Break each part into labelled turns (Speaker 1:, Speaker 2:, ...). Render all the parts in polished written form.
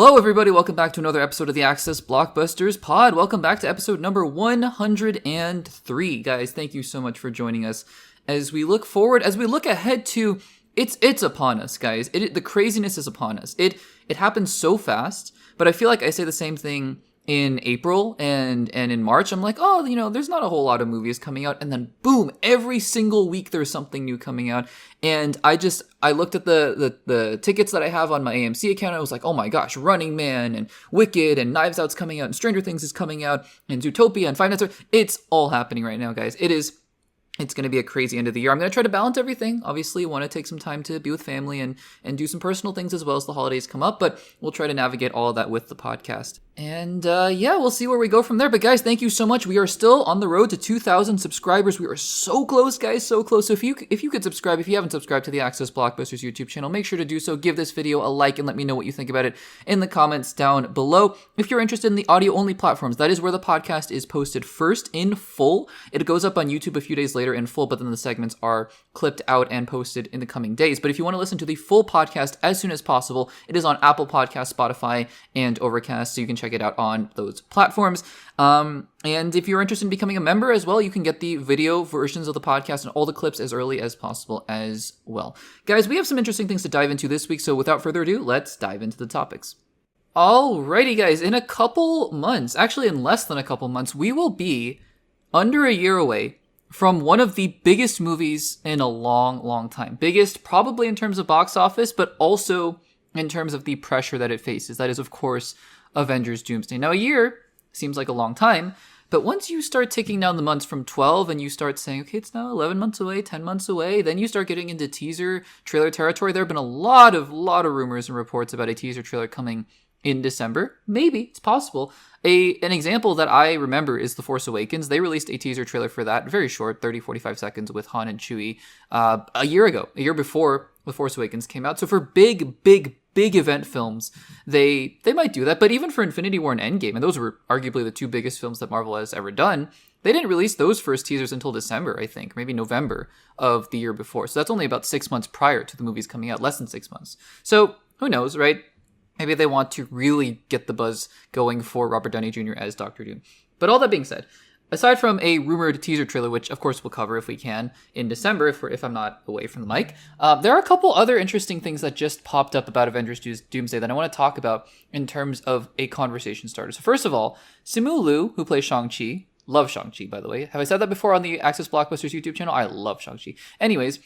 Speaker 1: Hello everybody, welcome back to another episode of the Access Blockbusters Pod. Welcome back to episode number 103. Guys, thank you so much for joining us as we look forward, as we look ahead to, it's upon us, guys. The craziness is upon us. It happens so fast, but I feel like I say the same thing in April and in March. I'm like, oh, there's not a whole lot of movies coming out, and then boom, every single week there's something new coming out. And I looked at the tickets that I have on my AMC account, and I was like, oh my gosh, Running Man and Wicked and Knives Out's coming out, and Stranger Things is coming out, and Zootopia and Five Nights. It's all happening right now, guys. It's going to be a crazy end of the year. I'm going to try to balance everything. Obviously, want to take some time to be with family and do some personal things as well as the holidays come up, but we'll try to navigate all of that with the podcast. And we'll see where we go from there. But guys, thank you so much. We are still on the road to 2,000 subscribers. We are so close, guys, so close. So if you could subscribe, if you haven't subscribed to the Access Blockbusters YouTube channel, make sure to do so. Give this video a like and let me know what you think about it in the comments down below. If you're interested in the audio-only platforms, that is where the podcast is posted first in full. It goes up on YouTube a few days later in full, but then the segments are clipped out and posted in the coming days. But if you want to listen to the full podcast as soon as possible, it is on Apple Podcasts, Spotify, and Overcast, so you can check it out on those platforms. And if you're interested in becoming a member as well, you can get the video versions of the podcast and all the clips as early as possible as well. Guys, we have some interesting things to dive into this week, so without further ado, let's dive into the topics. Alrighty, guys, in a couple months, actually in less than a couple months, we will be under a year away from one of the biggest movies in a long, long time. Biggest probably in terms of box office, but also in terms of the pressure that it faces. That is, of course, Avengers Doomsday. Now, a year seems like a long time, but once you start ticking down the months from 12 and you start saying, okay, it's now 11 months away, 10 months away, then you start getting into teaser trailer territory. There have been a lot of rumors and reports about a teaser trailer coming in December. Maybe, it's possible. An example that I remember is The Force Awakens. They released a teaser trailer for that, very short, 30-45 seconds with Han and Chewie, a year before The Force Awakens came out. So for big event films, they might do that. But even for Infinity War and Endgame, and those were arguably the two biggest films that Marvel has ever done, they didn't release those first teasers until December, I think, maybe November of the year before. So that's only about 6 months prior to the movies coming out, less than 6 months. So who knows, right? Maybe they want to really get the buzz going for Robert Downey Jr. as Doctor Doom. But all that being said, aside from a rumored teaser trailer, which of course we'll cover if we can in December, if I'm not away from the mic, there are a couple other interesting things that just popped up about Avengers Doomsday that I want to talk about in terms of a conversation starter. So first of all, Simu Liu, who plays Shang-Chi, love Shang-Chi, by the way. Have I said that before on the Access Blockbusters YouTube channel? I love Shang-Chi. Anyways,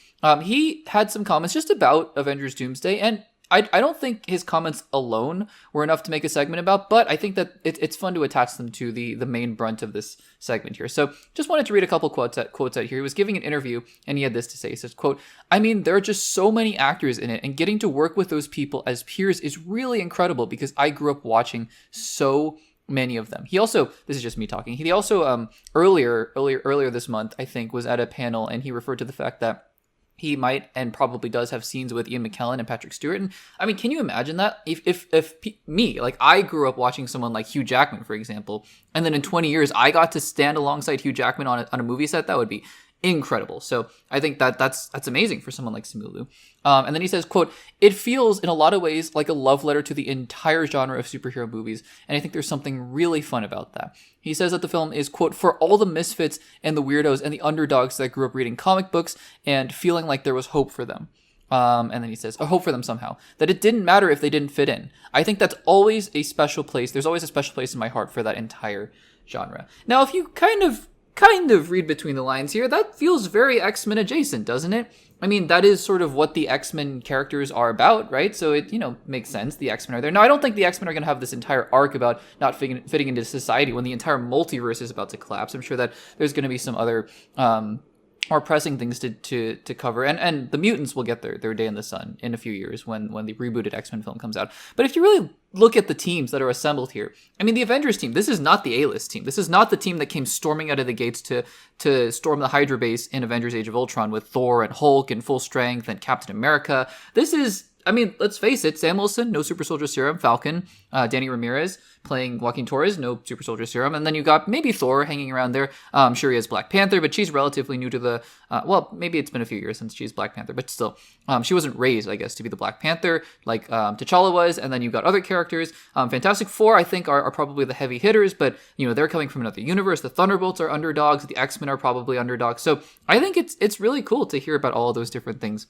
Speaker 1: he had some comments just about Avengers Doomsday, and I don't think his comments alone were enough to make a segment about, but I think that it's fun to attach them to the main brunt of this segment here. So just wanted to read a couple quotes out here. He was giving an interview, and he had this to say. He says, quote, "I mean, there are just so many actors in it, and getting to work with those people as peers is really incredible because I grew up watching so many of them." He also, this is just me talking, he also earlier this month, I think, was at a panel, and he referred to the fact that he might and probably does have scenes with Ian McKellen and Patrick Stewart. And I mean, can you imagine that? If me, like I grew up watching someone like Hugh Jackman, for example, and then in 20 years, I got to stand alongside Hugh Jackman on a movie set, that would be incredible. So I think that's amazing for someone like Simu Liu. And then he says, quote, "It feels in a lot of ways like a love letter to the entire genre of superhero movies. And I think there's something really fun about that." He says that the film is, quote, "for all the misfits and the weirdos and the underdogs that grew up reading comic books and feeling like there was hope for them." And then he says, "a hope for them somehow, that it didn't matter if they didn't fit in. I think that's always a special place. There's always a special place in my heart for that entire genre." Now, if you kind of read between the lines here, that feels very X-Men adjacent, doesn't it? I mean, that is sort of what the X-Men characters are about, right? So it, makes sense. The X-Men are there. Now, I don't think the X-Men are going to have this entire arc about not fitting into society when the entire multiverse is about to collapse. I'm sure that there's going to be some other more pressing things to cover. And the mutants will get their day in the sun in a few years when the rebooted X-Men film comes out. But if you really look at the teams that are assembled here, I mean, the Avengers team, this is not the A-list team. This is not the team that came storming out of the gates to storm the Hydra base in Avengers Age of Ultron with Thor and Hulk and Full Strength and Captain America. This is I mean, let's face it, Sam Wilson, no super soldier serum. Falcon, Danny Ramirez playing Joaquin Torres, no super soldier serum. And then you got maybe Thor hanging around there. I'm sure he has Black Panther, but she's relatively new to the, well, maybe it's been a few years since she's Black Panther, but still, she wasn't raised, I guess, to be the Black Panther like T'Challa was. And then you've got other characters. Fantastic Four, I think, are probably the heavy hitters, but, you know, they're coming from another universe. The Thunderbolts are underdogs. The X-Men are probably underdogs. So I think it's really cool to hear about all of those different things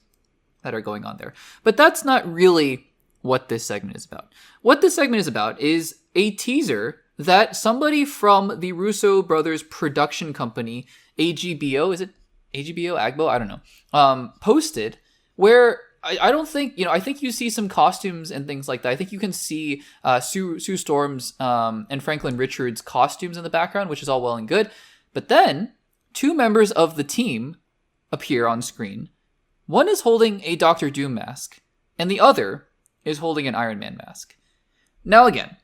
Speaker 1: that are going on there. But that's not really what this segment is about. What this segment is about is a teaser that somebody from the Russo brothers production company, AGBO, is it AGBO, Agbo? I don't know, posted, where I don't think, you know, I think you see some costumes and things like that. I think you can see Sue Storm's and Franklin Richards' costumes in the background, which is all well and good. But then 2 members of the team appear on screen. One is holding a Doctor Doom mask, and the other is holding an Iron Man mask. Now again,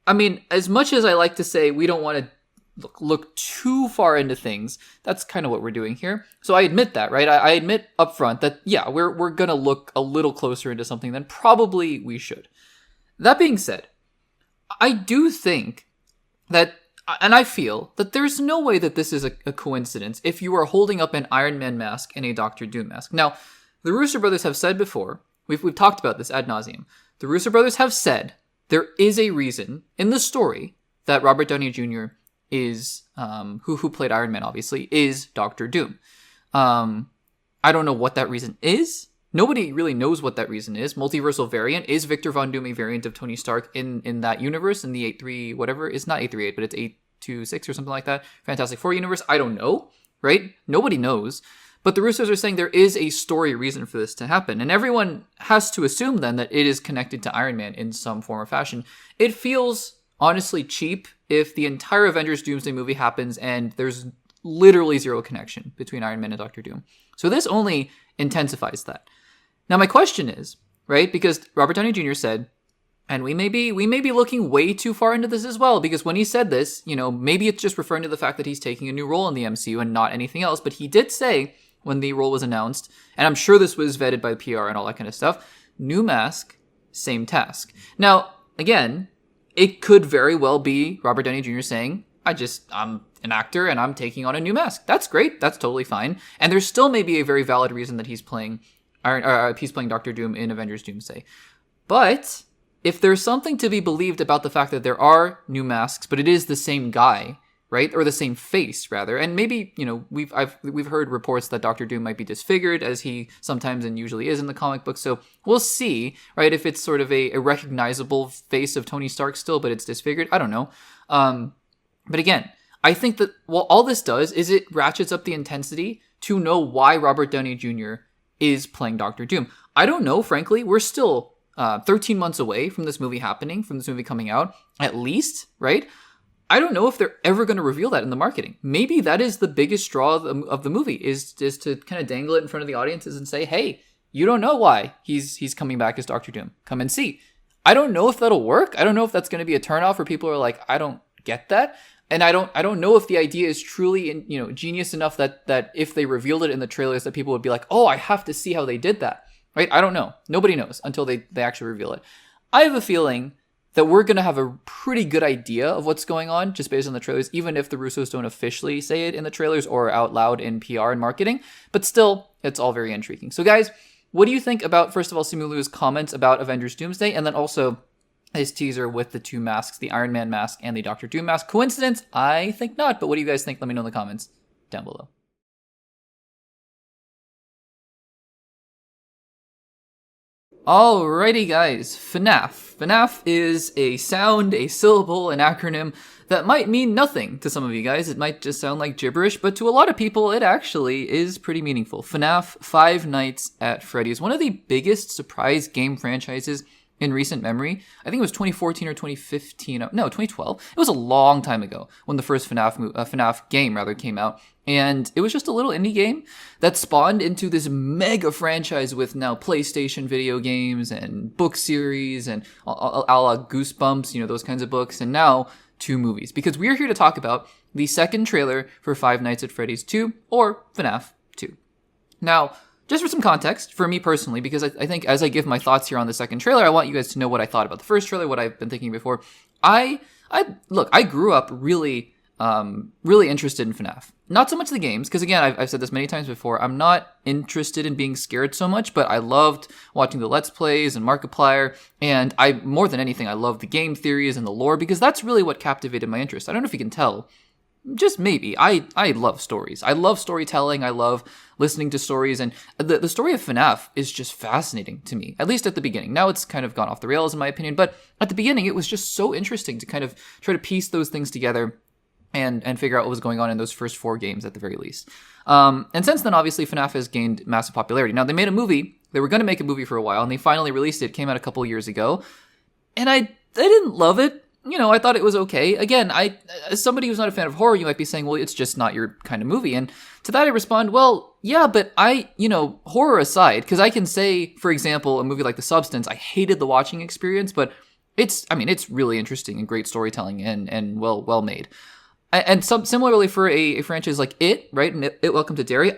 Speaker 1: I mean, as much as I like to say we don't want to look too far into things, that's kind of what we're doing here. So I admit that, right? I admit up front that, yeah, we're going to look a little closer into something than probably we should. That being said, I do think that, and I feel that there's no way that this is a coincidence if you are holding up an Iron Man mask and a Doctor Doom mask. Now, the Russo brothers have said before, we've talked about this ad nauseum. The Russo brothers have said there is a reason in the story that Robert Downey Jr. is, who played Iron Man, obviously, is Doctor Doom. I don't know what that reason is. Nobody really knows what that reason is. Multiversal variant. Is Victor Von Doom a variant of Tony Stark in that universe, in the 8-3, whatever? It's not 838, but it's 826 or something like that. Fantastic Four universe. I don't know, right? Nobody knows. But the Russos are saying there is a story reason for this to happen. And everyone has to assume then that it is connected to Iron Man in some form or fashion. It feels honestly cheap if the entire Avengers Doomsday movie happens and there's literally zero connection between Iron Man and Doctor Doom. So this only intensifies that. Now, my question is, right, because Robert Downey Jr. said, and we may be looking way too far into this as well, because when he said this, you know, maybe it's just referring to the fact that he's taking a new role in the MCU and not anything else, but he did say when the role was announced, and I'm sure this was vetted by PR and all that kind of stuff, new mask, same task. Now, again, it could very well be Robert Downey Jr. saying, I'm an actor and I'm taking on a new mask. That's great. That's totally fine. And there's still maybe a very valid reason that he's playing Doctor Doom in Avengers Doomsday. But if there's something to be believed about the fact that there are new masks, but it is the same guy, right? Or the same face, rather. And maybe, you know, we've heard reports that Doctor Doom might be disfigured, as he sometimes and usually is in the comic book. So we'll see, right? If it's sort of a recognizable face of Tony Stark still, but it's disfigured. I don't know. But again, I think that all this does is it ratchets up the intensity to know why Robert Downey Jr. is playing Doctor Doom. I don't know, frankly. We're still 13 months away from this movie happening, from this movie coming out, at least, right? I don't know if they're ever going to reveal that in the marketing. Maybe that is the biggest straw of the movie, is to kind of dangle it in front of the audiences and say, hey, you don't know why he's coming back as Doctor Doom. Come and see. I don't know if that'll work. I don't know if that's going to be a turnoff where people are like, I don't get that. And I don't know if the idea is truly, you know, genius enough that if they revealed it in the trailers that people would be like, oh, I have to see how they did that, right? I don't know. Nobody knows until they actually reveal it. I have a feeling that we're going to have a pretty good idea of what's going on just based on the trailers, even if the Russos don't officially say it in the trailers or out loud in PR and marketing. But still, it's all very intriguing. So guys, what do you think about, first of all, Simulu's comments about Avengers Doomsday, and then also his teaser with the 2 masks, the Iron Man mask and the Doctor Doom mask? Coincidence? I think not, but what do you guys think? Let me know in the comments down below. Alrighty guys, FNAF. FNAF is a sound, a syllable, an acronym that might mean nothing to some of you guys. It might just sound like gibberish, but to a lot of people, it actually is pretty meaningful. FNAF, Five Nights at Freddy's, one of the biggest surprise game franchises in recent memory. I think it was 2014 or 2015. No, 2012. It was a long time ago when the first FNAF game came out. And it was just a little indie game that spawned into this mega franchise with now PlayStation video games and book series and a la Goosebumps, you know, those kinds of books. And now 2 movies. Because we are here to talk about the second trailer for Five Nights at Freddy's 2, or FNAF 2. Now, just for some context, for me personally, because I think as I give my thoughts here on the second trailer, I want you guys to know what I thought about the first trailer, what I've been thinking before. I grew up really interested in FNAF. Not so much the games, because again, I've said this many times before, I'm not interested in being scared so much, but I loved watching the Let's Plays and Markiplier, and more than anything, I loved the game theories and the lore, because that's really what captivated my interest. I don't know if you can tell, just maybe, I love stories. I love storytelling, I love listening to stories, and the story of FNAF is just fascinating to me, at least at the beginning. Now it's kind of gone off the rails in my opinion, but at the beginning it was just so interesting to kind of try to piece those things together and figure out what was going on in those first 4 games at the very least. And since then, obviously, FNAF has gained massive popularity. Now, they made a movie. They were going to make a movie for a while, and they finally released it. It came out a couple of years ago. And I didn't love it. I thought it was okay. Again, as somebody who's not a fan of horror, you might be saying, well, it's just not your kind of movie. And to that I respond, well, yeah, but horror aside, because I can say, for example, a movie like The Substance, I hated the watching experience, but it's really interesting and great storytelling and well made. And similarly for a franchise like It, right, and It Welcome to Derry,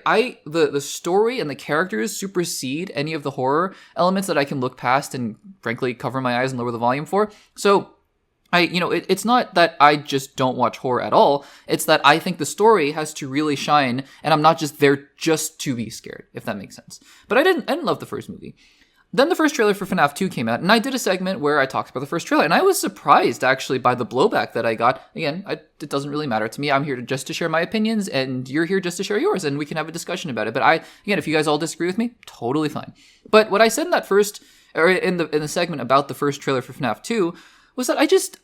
Speaker 1: the story and the characters supersede any of the horror elements that I can look past and, frankly, cover my eyes and lower the volume for. So, it's not that I just don't watch horror at all. It's that I think the story has to really shine, and I'm not just there just to be scared, if that makes sense. But I didn't love the first movie. Then the first trailer for FNAF 2 came out, and I did a segment where I talked about the first trailer, and I was surprised, actually, by the blowback that I got. Again, it doesn't really matter to me. I'm here just to share my opinions, and you're here just to share yours, and we can have a discussion about it. But if you guys all disagree with me, totally fine. But what I said in that in the segment about the first trailer for FNAF 2 was that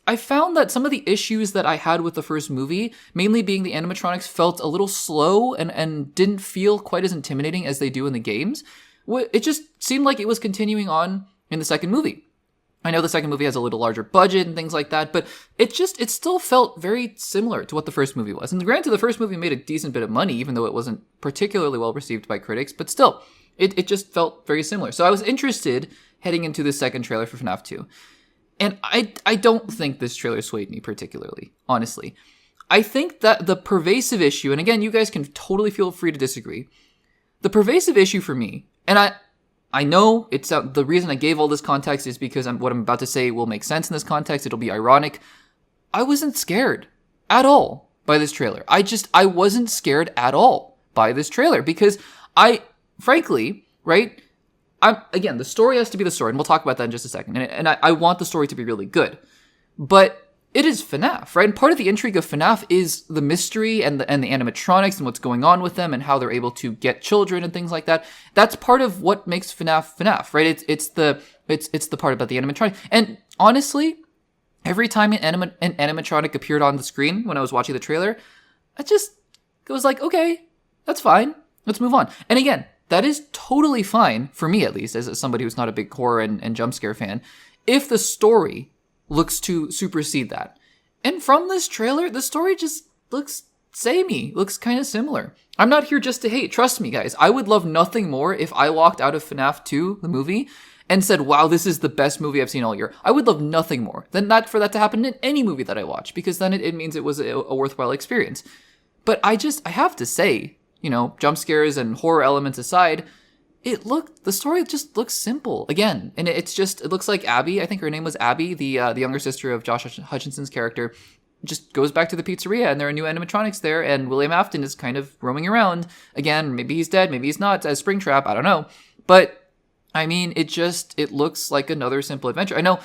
Speaker 1: I found that some of the issues that I had with the first movie, mainly being the animatronics, felt a little slow and didn't feel quite as intimidating as they do in the games. It just seemed like it was continuing on in the second movie. I know the second movie has a little larger budget and things like that, but it still felt very similar to what the first movie was. And granted, the first movie made a decent bit of money, even though it wasn't particularly well received by critics, but still, it just felt very similar. So I was interested heading into the second trailer for FNAF 2. And I don't think this trailer swayed me particularly, honestly. I think that the pervasive issue, and again, you guys can totally feel free to disagree, the pervasive issue for me, and I know it's the reason I gave all this context is because what I'm about to say will make sense in this context. It'll be ironic. I wasn't scared at all by this trailer. I wasn't scared at all by this trailer because frankly, right, again, the story has to be the story, and we'll talk about that in just a second. And I want the story to be really good. But it is FNAF, right? And part of the intrigue of FNAF is the mystery and the animatronics and what's going on with them and how they're able to get children and things like that. That's part of what makes FNAF, right? It's the part about the animatronic. And honestly, every time an animatronic appeared on the screen when I was watching the trailer, it was like, okay, that's fine. Let's move on. And again, that is totally fine, for me at least, as somebody who's not a big horror and jump scare fan, if the story looks to supersede that. And from this trailer, the story just looks samey, looks kind of similar. I'm not here just to hate. Trust me, guys. I would love nothing more if I walked out of FNAF 2, the movie, and said, wow, this is the best movie I've seen all year. I would love nothing more than that for that to happen in any movie that I watch, because then it means it was a worthwhile experience. But I have to say, jump scares and horror elements aside, the story just looks simple again. And it looks like Abby, I think her name was Abby, the younger sister of Josh Hutchinson's character, just goes back to the pizzeria and there are new animatronics there and William Afton is kind of roaming around. Again, maybe he's dead, maybe he's not, as Springtrap, I don't know. But, I mean, it looks like another simple adventure. I know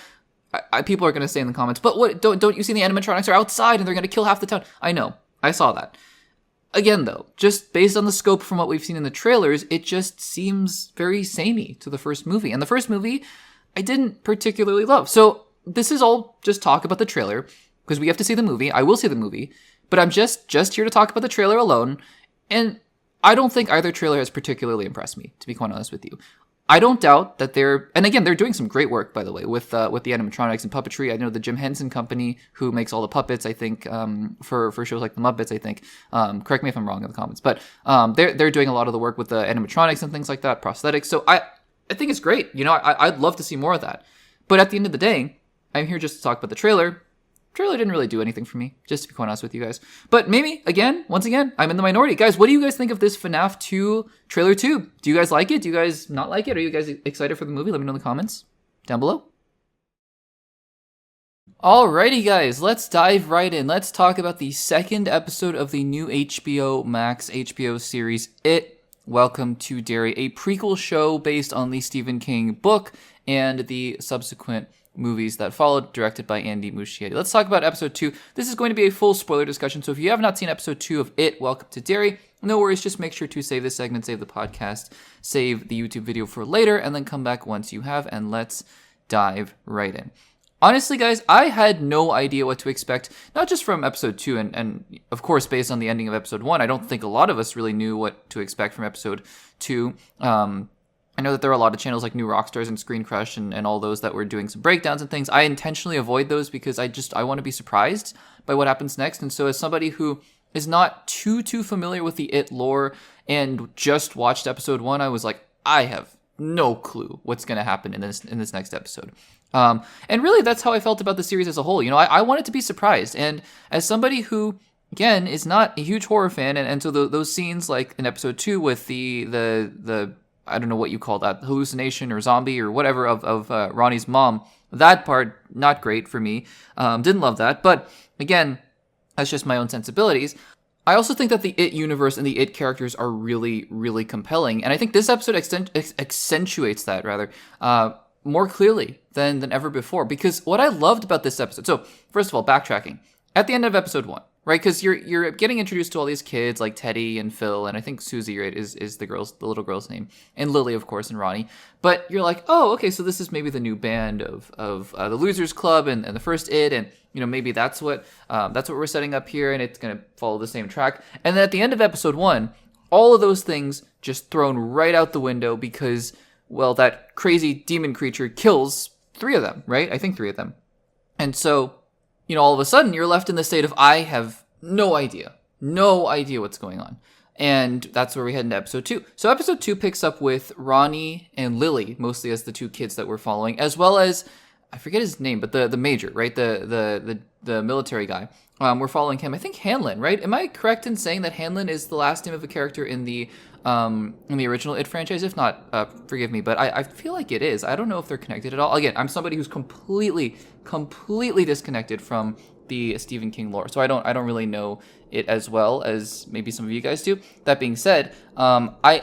Speaker 1: people are going to say in the comments, but what, don't you see the animatronics are outside and they're going to kill half the town? I know, I saw that. Again, though, just based on the scope from what we've seen in the trailers, it just seems very samey to the first movie. And the first movie, I didn't particularly love. So this is all just talk about the trailer, because we have to see the movie. I will see the movie, but I'm just here to talk about the trailer alone. And I don't think either trailer has particularly impressed me, to be quite honest with you. I don't doubt that they're doing some great work, by the way, with the animatronics and puppetry. I know the Jim Henson Company, who makes all the puppets, I think, for shows like the Muppets, I think. Correct me if I'm wrong in the comments, but they're doing a lot of the work with the animatronics and things like that, prosthetics. So I think it's great. I'd love to see more of that. But at the end of the day, I'm here just to talk about the trailer. trailer didn't really do anything for me, just to be quite honest with you guys. But maybe, once again, I'm in the minority. Guys, what do you guys think of this FNAF 2 trailer 2? Do you guys like it? Do you guys not like it? Are you guys excited for the movie? Let me know in the comments down below. Alrighty, guys, let's dive right in. Let's talk about the second episode of the new HBO Max HBO series, It, Welcome to Derry, a prequel show based on the Stephen King book and the subsequent movies that followed, directed by Andy Muschietti. Let's talk about episode 2. This is going to be a full spoiler discussion, so if you have not seen episode 2 of It, Welcome to Derry, no worries, just make sure to save this segment, save the podcast, save the YouTube video for later, and then come back once you have, and let's dive right in. Honestly, guys, I had no idea what to expect, not just from episode 2, and of course, based on the ending of episode 1, I don't think a lot of us really knew what to expect from episode 2. I know that there are a lot of channels like New Rockstars and Screen Crush and all those that were doing some breakdowns and things. I intentionally avoid those because I want to be surprised by what happens next. And so as somebody who is not too familiar with the It lore and just watched episode 1, I was like, I have no clue what's going to happen in this next episode. And really, that's how I felt about the series as a whole. You know, I wanted to be surprised. And as somebody who, again, is not a huge horror fan, and so those scenes like in episode 2 with the I don't know what you call that, hallucination or zombie or whatever of Ronnie's mom, that part, not great for me. Didn't love that. But again, that's just my own sensibilities. I also think that the It universe and the It characters are really, really compelling. And I think this episode accentuates that, rather, more clearly than ever before. Because what I loved about this episode... So, first of all, backtracking. At the end of episode 1, right? Because you're getting introduced to all these kids like Teddy and Phil, and I think Susie, right, is the little girl's name, and Lily, of course, and Ronnie. But you're like, oh, okay, so this is maybe the new band of the Losers Club and the first It, and you know maybe that's what we're setting up here, and it's gonna follow the same track. And then at the end of episode 1, all of those things just thrown right out the window because, well, that crazy demon creature kills 3 of them, right? I think 3 of them, and so, you know, all of a sudden you're left in the state of, I have no idea what's going on. And that's where we head into episode 2. So episode 2 picks up with Ronnie and Lily, mostly as the 2 kids that we're following, as well as, I forget his name, but the major, right? The military guy. We're following him. I think Hanlon, right? Am I correct in saying that Hanlon is the last name of a character in the original It franchise? If not, forgive me, but I feel like it is. I don't know if they're connected at all. Again, I'm somebody who's completely disconnected from the Stephen King lore, so I don't really know it as well as maybe some of you guys do. That being said, I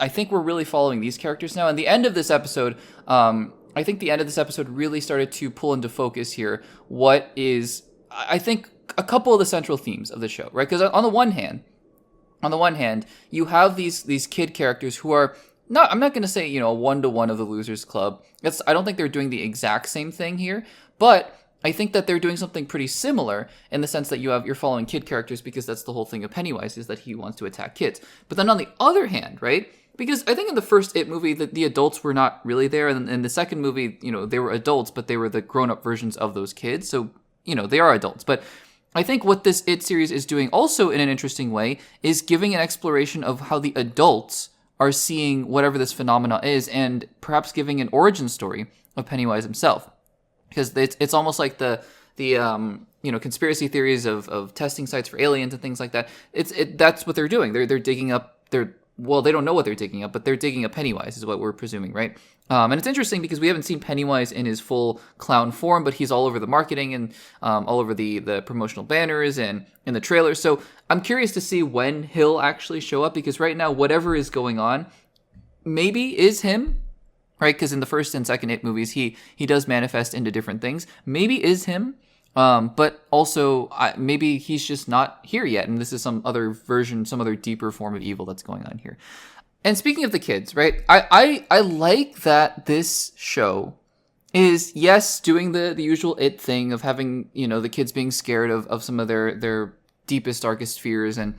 Speaker 1: think we're really following these characters now, and the end of this episode, I think the end of this episode really started to pull into focus here what is, I think, a couple of the central themes of the show, right? Because on the one hand, you have these kid characters who are not, I'm not going to say, you know, a one-to-one of the Losers Club. I don't think they're doing the exact same thing here, but I think that they're doing something pretty similar in the sense that you're following kid characters because that's the whole thing of Pennywise, is that he wants to attack kids. But then on the other hand, right? Because I think in the first It movie, the adults were not really there, and in the second movie, you know, they were adults, but they were the grown-up versions of those kids. So, you know, they are adults. But I think what this It series is doing also in an interesting way is giving an exploration of how the adults are seeing whatever this phenomena is, and perhaps giving an origin story of Pennywise himself. Because it's almost like the you know, conspiracy theories of testing sites for aliens and things like that. That's what they're doing. They're digging up well, they don't know what they're digging up, but they're digging up Pennywise is what we're presuming, right? And it's interesting because we haven't seen Pennywise in his full clown form, but he's all over the marketing and all over the promotional banners and in the trailers. So I'm curious to see when he'll actually show up, because right now, whatever is going on maybe is him, right? Because in the first and second It movies, he does manifest into different things. Maybe is him, but also maybe he's just not here yet, and this is some other version, some other deeper form of evil that's going on here. And speaking of the kids, right? I like that this show is, yes, doing the usual It thing of having, you know, the kids being scared of some of their deepest, darkest fears, and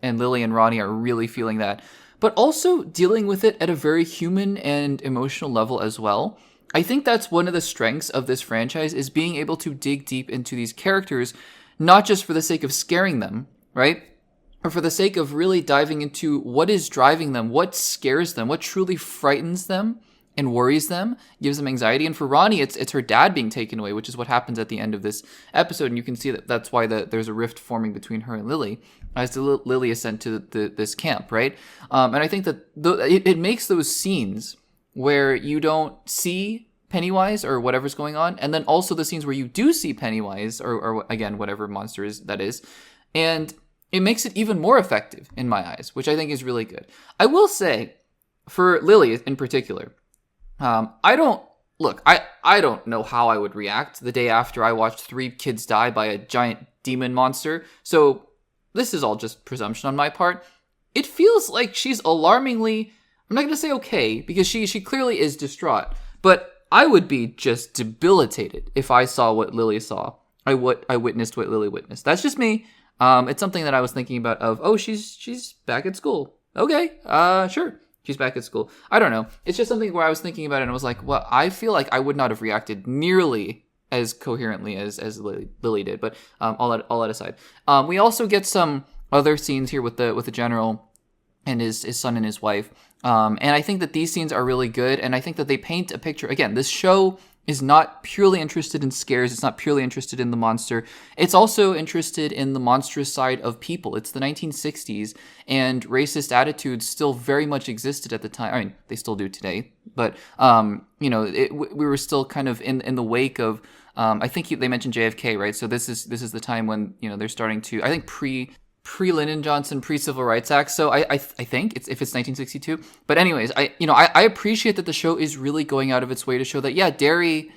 Speaker 1: Lily and Ronnie are really feeling that, but also dealing with it at a very human and emotional level as well. I think that's one of the strengths of this franchise, is being able to dig deep into these characters, not just for the sake of scaring them, right? Or for the sake of really diving into what is driving them, what scares them, what truly frightens them and worries them, gives them anxiety. And for Ronnie, it's her dad being taken away, which is what happens at the end of this episode. And you can see that's why there's a rift forming between her and Lily as Lily is sent to this camp, right? And I think that it makes those scenes where you don't see Pennywise or whatever's going on, and then also the scenes where you do see Pennywise or again, whatever monster that is, and it makes it even more effective in my eyes, which I think is really good. I will say, for Lily in particular, I don't know how I would react the day after I watched 3 kids die by a giant demon monster. So this is all just presumption on my part. It feels like she's alarmingly, I'm not going to say okay, because she clearly is distraught, but I would be just debilitated if I saw what Lily saw. I witnessed what Lily witnessed. That's just me. It's something that I was thinking about she's back at school. Okay, sure. She's back at school. I don't know. It's just something where I was thinking about it and I was like, well, I feel like I would not have reacted nearly as coherently as Lily did. But all that aside, we also get some other scenes here with the general and his son and his wife. And I think that these scenes are really good. And I think that they paint a picture. Again, this show is not purely interested in scares. It's not purely interested in the monster. It's also interested in the monstrous side of people. It's the 1960s, and racist attitudes still very much existed at the time. I mean, they still do today, but we were still kind of in the wake of. I think they mentioned JFK, right? So this is the time when they're starting to. I think pre-Lyndon Johnson, pre-Civil Rights Act. So I think if it's 1962. But anyways, I appreciate that the show is really going out of its way to show that, yeah, Derry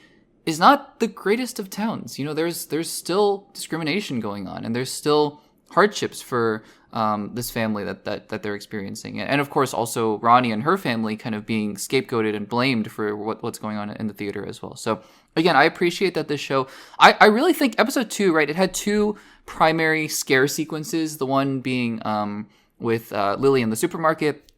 Speaker 1: is not the greatest of towns. There's still discrimination going on, and there's still hardships for this family that they're experiencing. And of course, also Ronnie and her family kind of being scapegoated and blamed for what's going on in the theater as well. So again, I appreciate that this show, I really think episode 2, right, it had 2 primary scare sequences, the one being with Lily in the supermarket,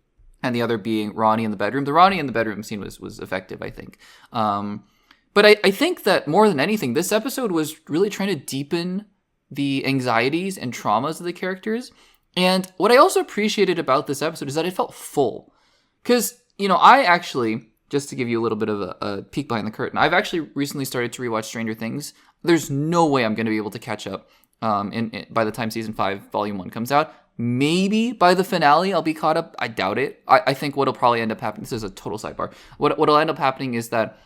Speaker 1: and the other being Ronnie in the bedroom. The Ronnie in the bedroom scene was effective, I think. But I think that more than anything, this episode was really trying to deepen the anxieties and traumas of the characters. And what I also appreciated about this episode is that it felt full. Because, I actually, just to give you a little bit of a peek behind the curtain, I've actually recently started to rewatch Stranger Things. There's no way I'm going to be able to catch up by the time season 5 volume 1 comes out. Maybe by the finale I'll be caught up. I doubt it. I think what'll probably end up happening, this is a total sidebar, what'll end up happening is that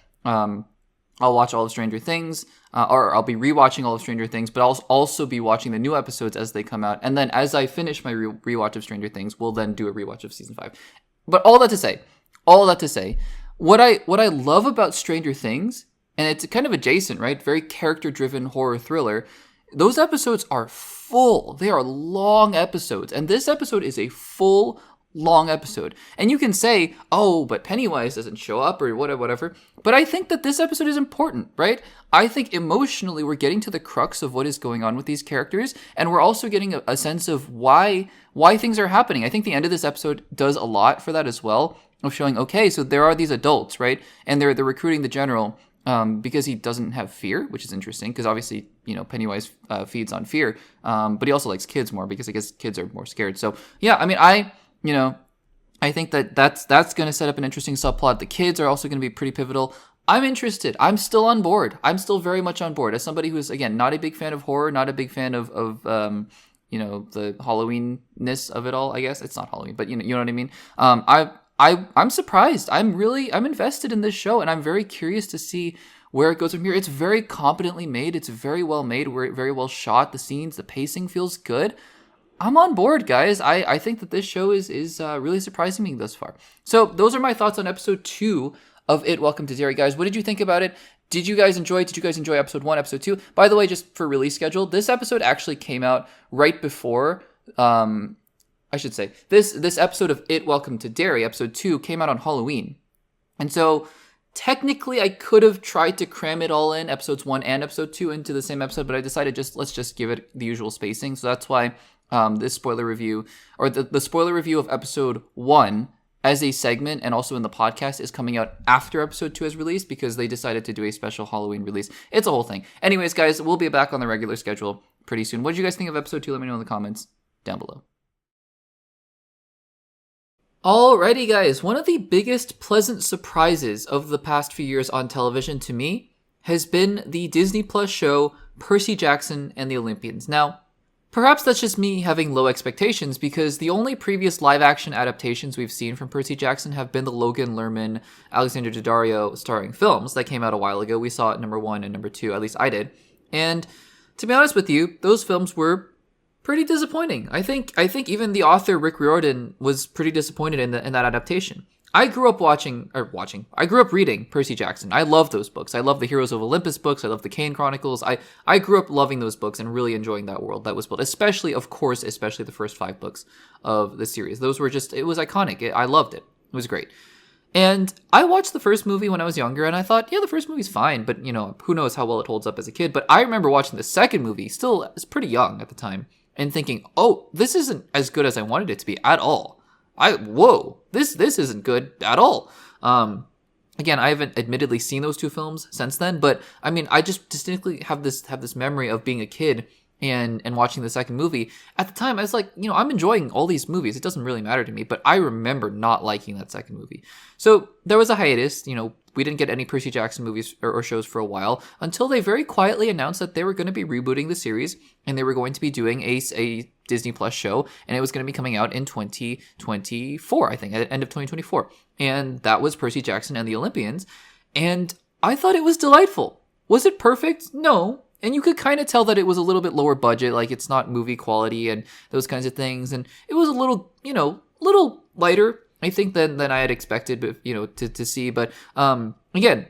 Speaker 1: I'll watch all of Stranger Things, or I'll be rewatching all of Stranger Things, but I'll also be watching the new episodes as they come out. And then as I finish my rewatch of Stranger Things, we'll then do a rewatch of season 5. But all that to say, what I love about Stranger Things, and it's kind of adjacent, right? Very character-driven horror thriller. Those episodes are full. They are long episodes. And this episode is a full, long episode. And you can say, oh, but Pennywise doesn't show up or whatever. But I think that this episode is important, right? I think emotionally we're getting to the crux of what is going on with these characters. And we're also getting a sense of why things are happening. I think the end of this episode does a lot for that as well, of showing, okay, so there are these adults, right? And they're recruiting the general because he doesn't have fear, which is interesting because obviously, Pennywise feeds on fear. But he also likes kids more because I guess kids are more scared. So yeah, I mean, I think that's going to set up an interesting subplot. The kids are also going to be pretty pivotal. I'm interested. I'm still on board. I'm still very much on board. As somebody who's, again, not a big fan of horror, not a big fan of the Halloween-ness of it all, I guess. It's not Halloween, but you know what I mean? I'm surprised. I'm invested in this show, and I'm very curious to see where it goes from here. It's very competently made. It's very well made, very well shot. The scenes, the pacing feels good. I'm on board, guys. I think that this show is really surprising me thus far. So those are my thoughts on episode 2 of It Welcome to Derry, guys. What did you think about it? Did you guys enjoy it? Did you guys enjoy episode 1, episode 2? By the way, just for release schedule, this episode actually came out right before, I should say, this episode of It Welcome to Derry, episode 2, came out on Halloween. And so technically I could have tried to cram it all in, episodes 1 and episode 2 into the same episode, but I decided let's just give it the usual spacing. So that's why this spoiler review, or the spoiler review of episode 1 as a segment and also in the podcast is coming out after episode 2 is released because they decided to do a special Halloween release. It's a whole thing. Anyways, guys, we'll be back on the regular schedule pretty soon. What did you guys think of episode 2? Let me know in the comments down below. Alrighty, guys. One of the biggest pleasant surprises of the past few years on television to me has been the Disney Plus show Percy Jackson and the Olympians. Now, perhaps that's just me having low expectations because the only previous live-action adaptations we've seen from Percy Jackson have been the Logan Lerman, Alexander Daddario starring films that came out a while ago. We saw it number 1 and number 2, at least I did. And to be honest with you, those films were pretty disappointing. I think even the author Rick Riordan was pretty disappointed in that adaptation. I grew up I grew up reading Percy Jackson. I love those books. I love the Heroes of Olympus books. I love the Kane Chronicles. I grew up loving those books and really enjoying that world that was built, especially the first 5 books of the series. Those were it was iconic. I loved it. It was great. And I watched the first movie when I was younger, and I thought, yeah, the first movie's fine, but, who knows how well it holds up as a kid. But I remember watching the second movie, still, I was pretty young at the time, and thinking, oh, this isn't as good as I wanted it to be at all. This isn't good at all. Again, I haven't admittedly seen those 2 films since then, but I mean, I just distinctly have this memory of being a kid and watching the second movie. At the time, I was like, I'm enjoying all these movies. It doesn't really matter to me, but I remember not liking that second movie. So there was a hiatus. We didn't get any Percy Jackson movies or shows for a while until they very quietly announced that they were going to be rebooting the series and they were going to be doing a Disney Plus show, and it was going to be coming out in 2024, I think, at the end of 2024. And that was Percy Jackson and the Olympians. And I thought it was delightful. Was it perfect? No. And you could kind of tell that it was a little bit lower budget, like it's not movie quality and those kinds of things. And it was a little, little lighter, I think, than I had expected, to see. But again,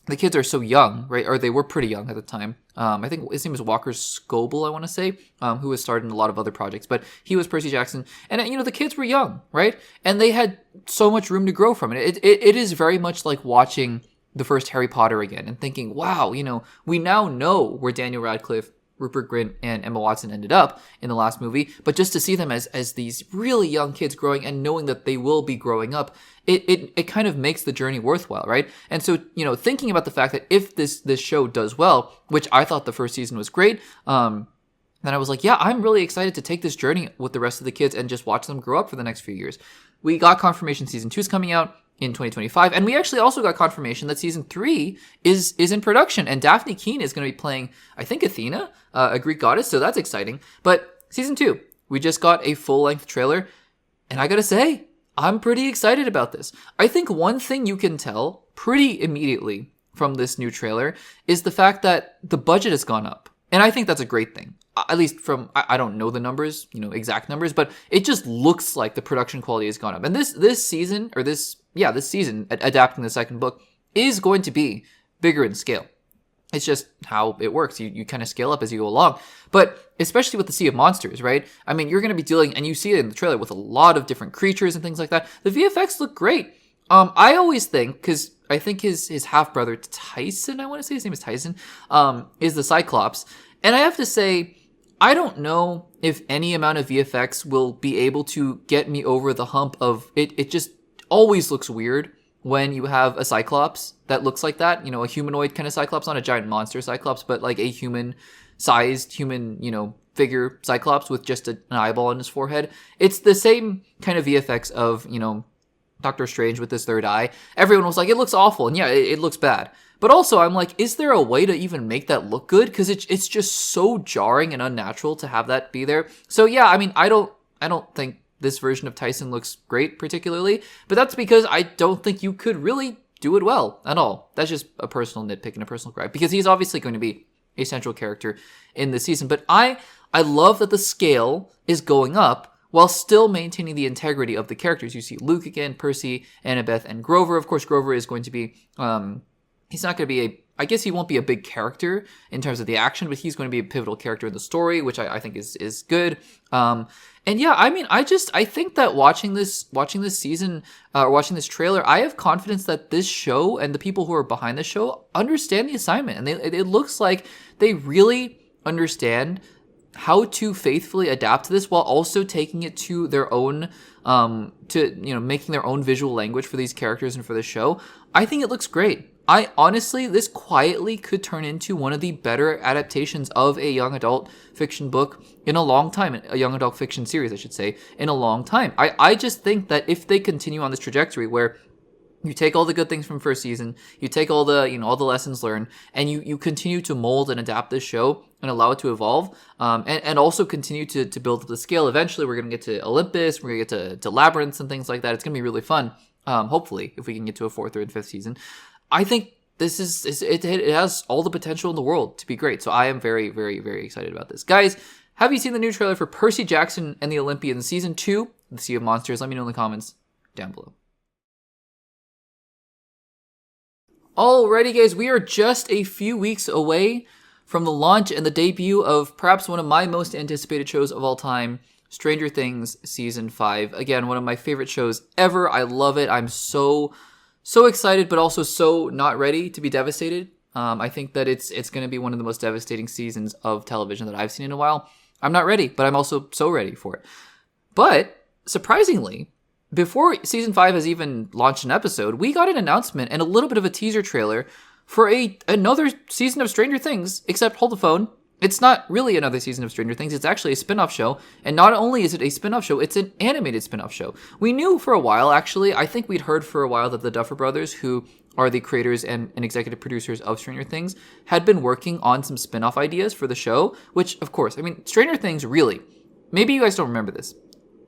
Speaker 1: the kids are so young, right? Or they were pretty young at the time. I think his name was Walker Scoble, I want to say, who has starred in a lot of other projects. But he was Percy Jackson. And, the kids were young, right? And they had so much room to grow from it. It is very much like watching the first Harry Potter again and thinking, wow, we now know where Daniel Radcliffe, Rupert Grint, and Emma Watson ended up in the last movie, but just to see them as these really young kids growing and knowing that they will be growing up, it kind of makes the journey worthwhile, right? And so, thinking about the fact that if this show does well, which I thought the first season was great, then I was like, yeah, I'm really excited to take this journey with the rest of the kids and just watch them grow up for the next few years. We got confirmation season 2 is coming out in 2025, and we actually also got confirmation that season 3 is in production, and Daphne Keane is going to be playing, I think, Athena, a Greek goddess, so that's exciting. But season 2, we just got a full-length trailer, and I gotta say, I'm pretty excited about this. I think one thing you can tell pretty immediately from this new trailer is the fact that the budget has gone up, and I think that's a great thing. At least from, I don't know the numbers, exact numbers, but it just looks like the production quality has gone up. And this season, adapting the second book, is going to be bigger in scale. It's just how it works. You kind of scale up as you go along. But especially with the Sea of Monsters, right? I mean, you're going to be dealing, and you see it in the trailer, with a lot of different creatures and things like that. The VFX look great. I always think, because I think his half-brother, Tyson, I want to say his name is Tyson, is the Cyclops. And I have to say, I don't know if any amount of VFX will be able to get me over the hump of it. It just always looks weird when you have a Cyclops that looks like that, a humanoid kind of Cyclops, not a giant monster Cyclops, but like a human-sized figure Cyclops with just an eyeball on his forehead. It's the same kind of VFX of, Doctor Strange with his third eye. Everyone was like, it looks awful, and yeah, it looks bad. But also, I'm like, is there a way to even make that look good? Because it's just so jarring and unnatural to have that be there. So yeah, I mean, I don't think this version of Tyson looks great particularly, but that's because I don't think you could really do it well at all. That's just a personal nitpick and a personal gripe, because he's obviously going to be a central character in this season. But I love that the scale is going up while still maintaining the integrity of the characters. You see Luke again, Percy, Annabeth, and Grover. Of course, Grover is going to be, he's not going to be I guess he won't be a big character in terms of the action, but he's going to be a pivotal character in the story, which I think is good. And yeah, I mean, I think that watching this season, or watching this trailer, I have confidence that this show and the people who are behind the show understand the assignment. And it looks like they really understand how to faithfully adapt to this while also taking it to their own, making their own visual language for these characters and for the show. I think it looks great. I honestly, this quietly could turn into one of the better adaptations of a young adult fiction book in a long time, a young adult fiction series, I should say, in a long time. I just think that if they continue on this trajectory where you take all the good things from first season, you take all the, all the lessons learned, and you continue to mold and adapt this show and allow it to evolve, and also continue to build up the scale. Eventually, we're going to get to Olympus, we're going to get to Labyrinths and things like that. It's going to be really fun, hopefully, if we can get to a 4th, 3rd, and 5th season. I think this it has all the potential in the world to be great. So I am very, very, very excited about this. Guys, have you seen the new trailer for Percy Jackson and the Olympians Season 2, The Sea of Monsters? Let me know in the comments down below. Alrighty, guys, we are just a few weeks away from the launch and the debut of perhaps one of my most anticipated shows of all time, Stranger Things Season 5. Again, one of my favorite shows ever. I love it. I'm so excited, but also so not ready to be devastated. I think that it's going to be one of the most devastating seasons of television that I've seen in a while. I'm not ready, but I'm also so ready for it. But surprisingly, before Season 5 has even launched an episode, we got an announcement and a little bit of a teaser trailer for another season of Stranger Things, except hold the phone. It's not really another season of Stranger Things. It's actually a spin-off show. And not only is it a spin-off show, it's an animated spin-off show. We knew for a while, actually, I think we'd heard for a while that the Duffer Brothers, who are the creators and executive producers of Stranger Things, had been working on some spin-off ideas for the show, which, of course, I mean, Stranger Things really, maybe you guys don't remember this,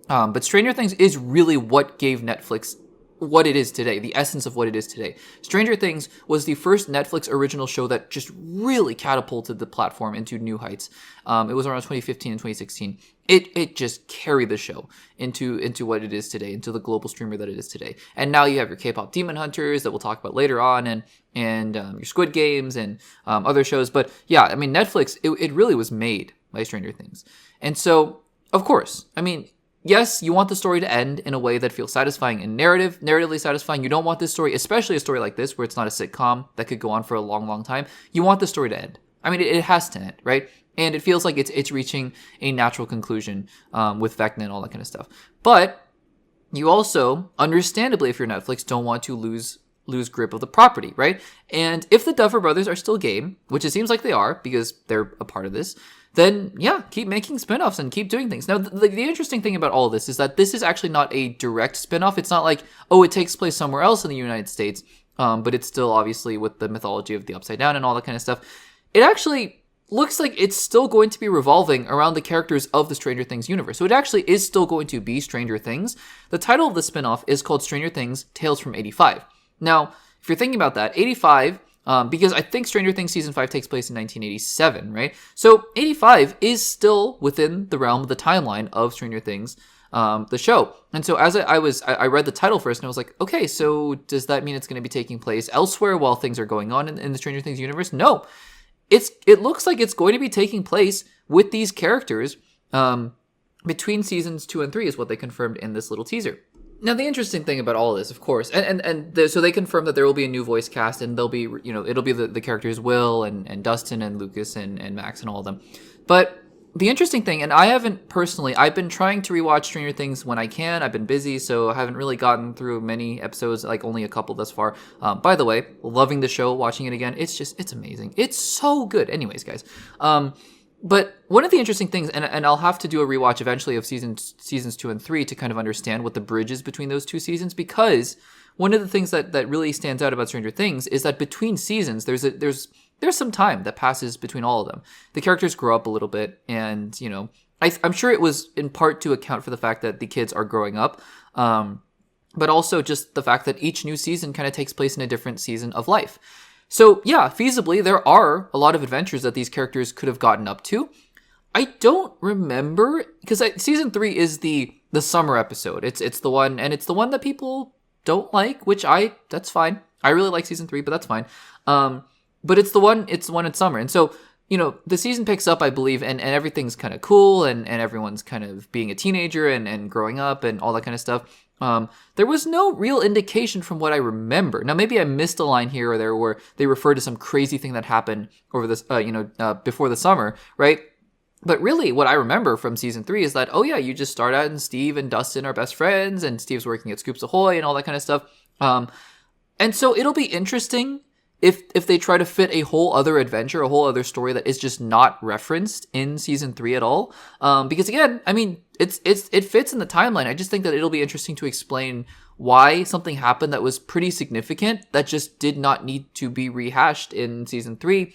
Speaker 1: but Stranger Things is really what gave Netflix what it is today, the essence of what it is today. Stranger Things was the first Netflix original show that just really catapulted the platform into new heights. It was around 2015 and 2016. It just carried the show into what it is today, into the global streamer that it is today. And now you have your K-pop Demon Hunters that we'll talk about later on, and your Squid Games and other shows. But yeah, I mean, Netflix, it really was made by Stranger Things. And so, of course, I mean, yes, you want the story to end in a way that feels satisfying and narratively satisfying. You don't want this story, especially a story like this, where it's not a sitcom that could go on for a long, long time. You want the story to end. I mean, it has to end, right? And it feels like it's reaching a natural conclusion with Vecna and all that kind of stuff. But you also, understandably, if you're Netflix, don't want to lose grip of the property, right? And if the Duffer Brothers are still game, which it seems like they are because they're a part of this, then yeah, keep making spinoffs and keep doing things. Now, the interesting thing about all of this is that this is actually not a direct spinoff. It's not like, oh, it takes place somewhere else in the United States, but it's still obviously with the mythology of the Upside Down and all that kind of stuff. It actually looks like it's still going to be revolving around the characters of the Stranger Things universe. So it actually is still going to be Stranger Things. The title of the spinoff is called Stranger Things Tales from 85. Now, if you're thinking about that, 85... because I think Stranger Things Season 5 takes place in 1987, right? So 85 is still within the realm of the timeline of Stranger Things, the show. And so as I read the title first and I was like, okay, so does that mean it's going to be taking place elsewhere while things are going on in the Stranger Things universe? No. It looks like it's going to be taking place with these characters between seasons 2 and 3 is what they confirmed in this little teaser. Now, the interesting thing about all this, of course, so they confirmed that there will be a new voice cast, and they'll be, it'll be the characters Will and Dustin and Lucas and Max and all of them. But the interesting thing, and I've been trying to rewatch Stranger Things when I can. I've been busy, so I haven't really gotten through many episodes, like only a couple thus far. By the way, loving the show, watching it again. It's amazing. It's so good. Anyways, guys. But one of the interesting things, and I'll have to do a rewatch eventually of seasons 2 and 3 to kind of understand what the bridge is between those two seasons, because one of the things that really stands out about Stranger Things is that between seasons, there's some time that passes between all of them. The characters grow up a little bit, and, I'm sure it was in part to account for the fact that the kids are growing up, but also just the fact that each new season kind of takes place in a different season of life. So yeah, feasibly, there are a lot of adventures that these characters could have gotten up to. I don't remember, because season 3 is the summer episode. It's the one, and it's the one that people don't like, which that's fine. I really like season 3, but that's fine. But it's the one in summer. And so, the season picks up, I believe, and everything's kind of cool, and everyone's kind of being a teenager and growing up and all that kind of stuff. There was no real indication from what I remember. Now, maybe I missed a line here or there where they refer to some crazy thing that happened over this, before the summer, right? But really, what I remember from season 3 is that, oh yeah, you just start out and Steve and Dustin are best friends, and Steve's working at Scoops Ahoy and all that kind of stuff. And so it'll be interesting if they try to fit a whole other adventure, a whole other story that is just not referenced in season 3 at all. Because again, I mean, it fits in the timeline. I just think that it'll be interesting to explain why something happened that was pretty significant that just did not need to be rehashed in season 3,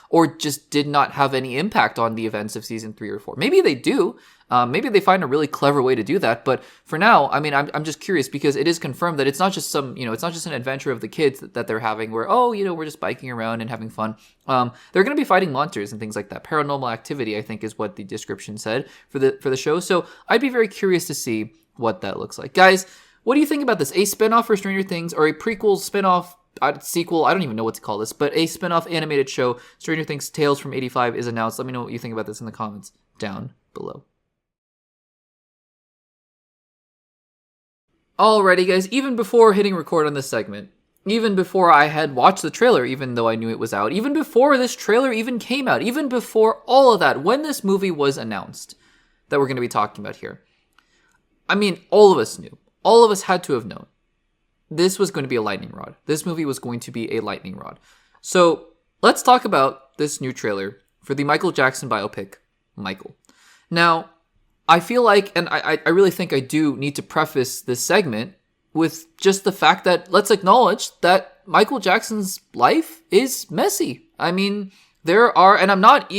Speaker 1: or just did not have any impact on the events of season 3 or 4. Maybe they do. Maybe they find a really clever way to do that. But for now, I mean, I'm just curious because it is confirmed that it's not just it's not just an adventure of the kids that they're having where, we're just biking around and having fun. They're going to be fighting monsters and things like that. Paranormal activity, I think, is what the description said for the show. So I'd be very curious to see what that looks like. Guys, what do you think about this? A spinoff for Stranger Things, or a prequel, spinoff, sequel, I don't even know what to call this, but a spinoff animated show, Stranger Things Tales from 85, is announced. Let me know what you think about this in the comments down below. Alrighty, guys, even before hitting record on this segment, even before I had watched the trailer, even though I knew it was out, even before this trailer even came out, even before all of that, when this movie was announced that we're going to be talking about here, I mean, all of us knew. All of us had to have known. This was going to be a lightning rod. This movie was going to be a lightning rod. So let's talk about this new trailer for the Michael Jackson biopic, Michael. Now, I feel like, and I really think I do need to preface this segment with just the fact that let's acknowledge that Michael Jackson's life is messy. I mean, there are, and I'm not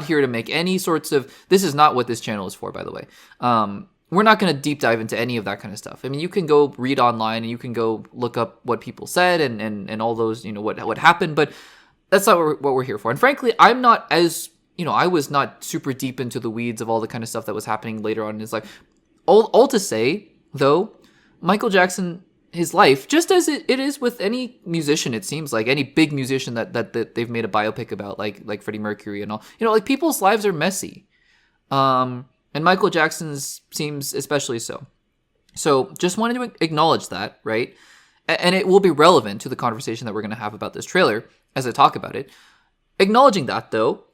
Speaker 1: here to make any sorts of, this is not what this channel is for, by the way. We're not going to deep dive into any of that kind of stuff. I mean, you can go read online and you can go look up what people said and all those, what happened, but that's not what we're here for. And frankly, I'm not as, I was not super deep into the weeds of all the kind of stuff that was happening later on in his life. All to say, though, Michael Jackson, his life, just as it is with any musician, it seems like, any big musician that they've made a biopic about, like Freddie Mercury and all, like people's lives are messy. And Michael Jackson's seems especially so. So just wanted to acknowledge that, right? And it will be relevant to the conversation that we're going to have about this trailer as I talk about it. Acknowledging that, though,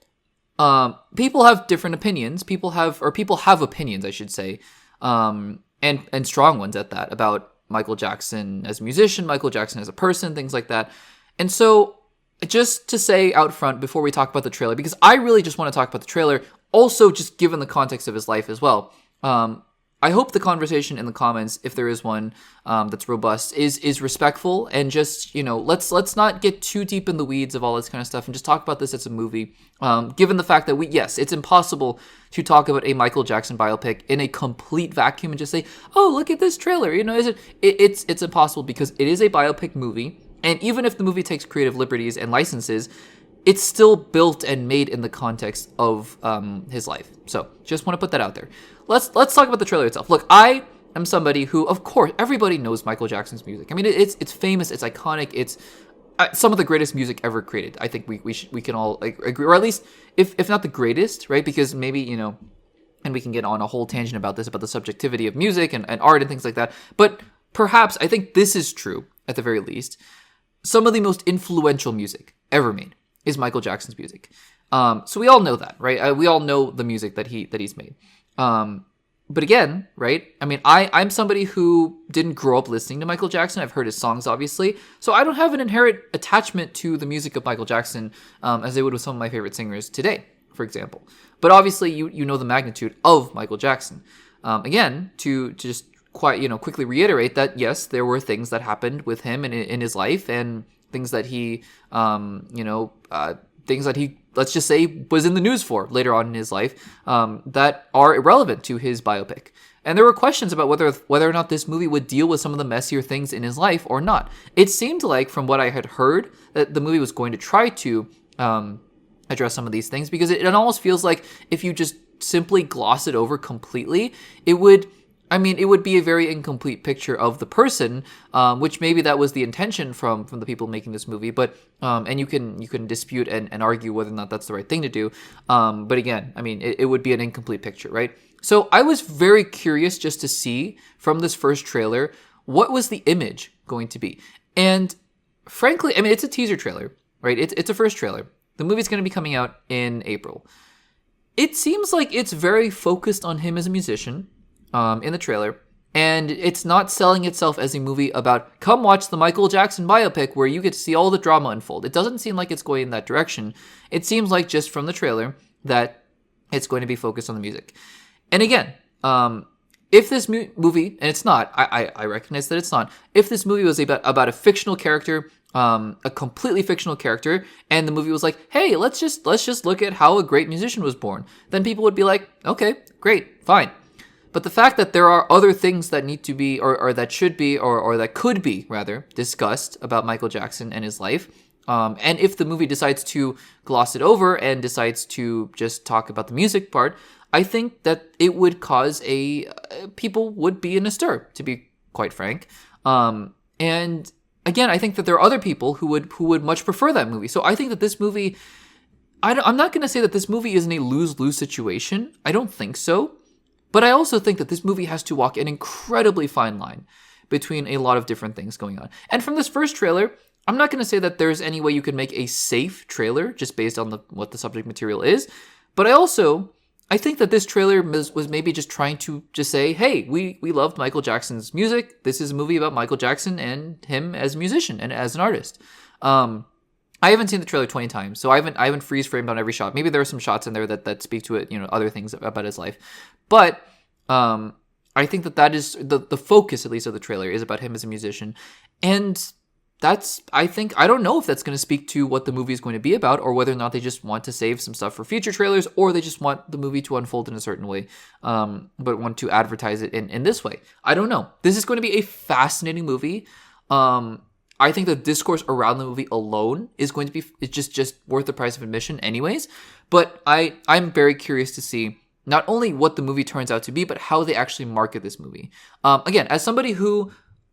Speaker 1: people have different opinions. People have opinions, I should say, and strong ones at that, about Michael Jackson as a musician, Michael Jackson as a person, things like that. And so just to say out front before we talk about the trailer, because I really just want to talk about the trailer, also just given the context of his life as well. I hope the conversation in the comments, if there is one that's robust, is respectful and just, let's not get too deep in the weeds of all this kind of stuff and just talk about this as a movie. Given the fact that it's impossible to talk about a Michael Jackson biopic in a complete vacuum and just say, oh, look at this trailer. It's impossible because it is a biopic movie. And even if the movie takes creative liberties and licenses, it's still built and made in the context of his life. So just want to put that out there. Let's talk about the trailer itself. Look, I am somebody who, of course, everybody knows Michael Jackson's music. I mean, it's famous, it's iconic, it's some of the greatest music ever created. I think we can all agree, or at least if not the greatest, right? Because maybe and we can get on a whole tangent about this, about the subjectivity of music and art and things like that. But perhaps I think this is true at the very least. Some of the most influential music ever made is Michael Jackson's music. So we all know that, right? We all know the music that he's made. But again, right? I mean, I'm somebody who didn't grow up listening to Michael Jackson. I've heard his songs, obviously. So I don't have an inherent attachment to the music of Michael Jackson as I would with some of my favorite singers today, for example. But obviously, you know the magnitude of Michael Jackson. Again, to just quickly reiterate that, yes, there were things that happened with him in his life and things that he, let's just say, was in the news for later on in his life that are irrelevant to his biopic. And there were questions about whether or not this movie would deal with some of the messier things in his life or not. It seemed like, from what I had heard, that the movie was going to try to address some of these things, because it almost feels like if you just simply gloss it over completely, it would be a very incomplete picture of the person, which maybe that was the intention from the people making this movie. But and you can dispute and argue whether or not that's the right thing to do. But again, I mean, it would be an incomplete picture, right? So I was very curious just to see from this first trailer, what was the image going to be? And frankly, I mean, it's a teaser trailer, right? It's a first trailer. The movie's going to be coming out in April. It seems like it's very focused on him as a musician. In the trailer, And it's not selling itself as a movie about, come watch the Michael Jackson biopic where you get to see all the drama unfold. It doesn't seem like it's going in that direction. It seems like, just from the trailer, that it's going to be focused on the music. And again, if this movie, and it's not, I recognize that it's not, if this movie was about a fictional character, a completely fictional character, and the movie was like, hey, let's just look at how a great musician was born, then people would be like, okay, great, fine. But the fact that there are other things that need to be, or that should be, or that could be, rather, discussed about Michael Jackson and his life, and if the movie decides to gloss it over and decides to just talk about the music part, I think that it would cause people would be in a stir, to be quite frank. And again, I think that there are other people who would much prefer that movie. So I think that this movie, I'm not going to say that this movie is in a lose-lose situation. I don't think so. But I also think that this movie has to walk an incredibly fine line between a lot of different things going on. And from this first trailer, I'm not going to say that there's any way you could make a safe trailer just based on what the subject material is. But I think that this trailer was maybe just trying to just say, hey, we loved Michael Jackson's music. This is a movie about Michael Jackson and him as a musician and as an artist. I haven't seen the trailer 20 times, so I haven't freeze framed on every shot. Maybe there are some shots in there that speak to it, other things about his life. But I think that is the focus, at least, of the trailer is about him as a musician. And I don't know if that's going to speak to what the movie is going to be about, or whether or not they just want to save some stuff for future trailers, or they just want the movie to unfold in a certain way, but want to advertise it in this way. I don't know. This is going to be a fascinating movie. I think the discourse around the movie alone is going to be just worth the price of admission anyways. But I'm very curious to see not only what the movie turns out to be, but how they actually market this movie. Again, as somebody who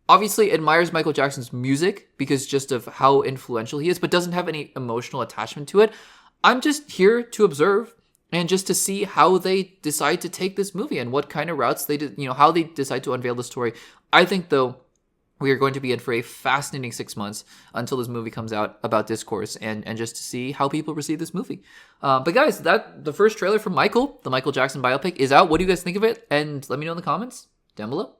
Speaker 1: obviously admires Michael Jackson's music because just of how influential he is, but doesn't have any emotional attachment to it, I'm just here to observe and just to see how they decide to take this movie and what kind of routes they did, how they decide to unveil the story. I think, though, we are going to be in for a fascinating 6 months until this movie comes out about discourse and just to see how people receive this movie. But guys, the first trailer for Michael, the Michael Jackson biopic, is out. What do you guys think of it? And let me know in the comments down below.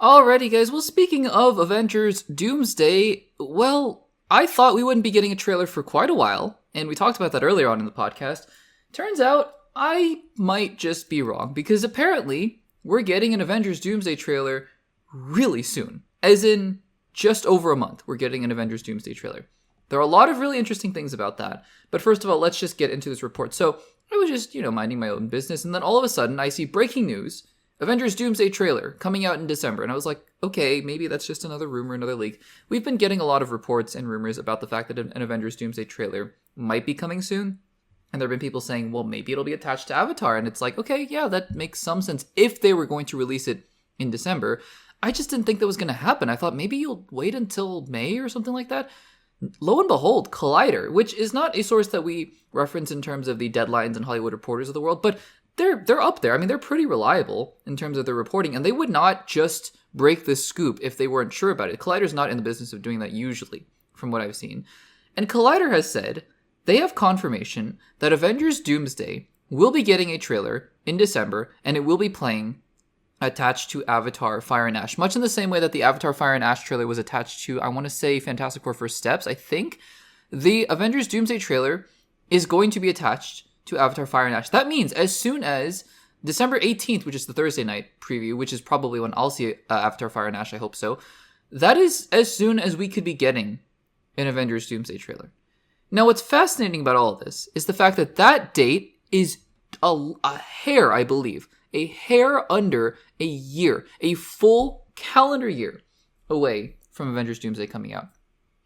Speaker 1: Alrighty, guys. Well, speaking of Avengers Doomsday, well, I thought we wouldn't be getting a trailer for quite a while, and we talked about that earlier on in the podcast. Turns out I might just be wrong, because apparently we're getting an Avengers Doomsday trailer really soon. As in, just over a month, we're getting an Avengers Doomsday trailer. There are a lot of really interesting things about that. But first of all, let's just get into this report. So I was just, minding my own business, and then all of a sudden I see breaking news, Avengers Doomsday trailer coming out in December. And I was like, okay, maybe that's just another rumor, another leak. We've been getting a lot of reports and rumors about the fact that an Avengers Doomsday trailer might be coming soon. And there have been people saying, well, maybe it'll be attached to Avatar. And it's like, okay, yeah, that makes some sense if they were going to release it in December. I just didn't think that was going to happen. I thought maybe you'll wait until May or something like that. Lo and behold, Collider, which is not a source that we reference in terms of the deadlines and Hollywood Reporters of the world, but they're up there. I mean, they're pretty reliable in terms of their reporting, and they would not just break this scoop if they weren't sure about it. Collider's not in the business of doing that usually, from what I've seen. And Collider has said they have confirmation that Avengers Doomsday will be getting a trailer in December, and it will be playing attached to Avatar Fire and Ash, much in the same way that the Avatar Fire and Ash trailer was attached to, I want to say, Fantastic Four First Steps. I think the Avengers Doomsday trailer is going to be attached to Avatar Fire and Ash. That means as soon as December 18th, which is the Thursday night preview, which is probably when I'll see Avatar Fire and Ash, I hope so, that is as soon as we could be getting an Avengers Doomsday trailer. Now, what's fascinating about all of this is the fact that that date is a hair, I believe, a hair under a year, a full calendar year away from Avengers Doomsday coming out.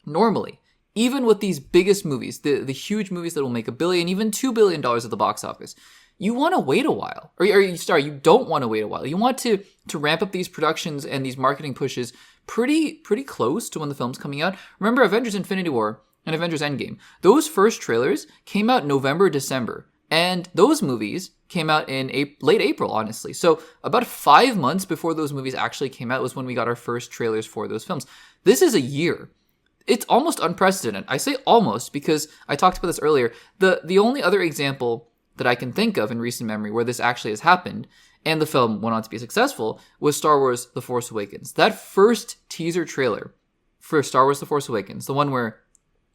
Speaker 1: Normally, even with these biggest movies, the huge movies that will make $1 billion, even $2 billion at the box office, you want to wait a while. You don't want to wait a while. You want to ramp up these productions and these marketing pushes pretty close to when the film's coming out. Remember Avengers Infinity War and Avengers Endgame. Those first trailers came out November, December. And those movies came out in late April, honestly. So about 5 months before those movies actually came out was when we got our first trailers for those films. This is a year. It's almost unprecedented. I say almost because I talked about this earlier. The only other example that I can think of in recent memory where this actually has happened, and the film went on to be successful, was Star Wars The Force Awakens. That first teaser trailer for Star Wars The Force Awakens, the one where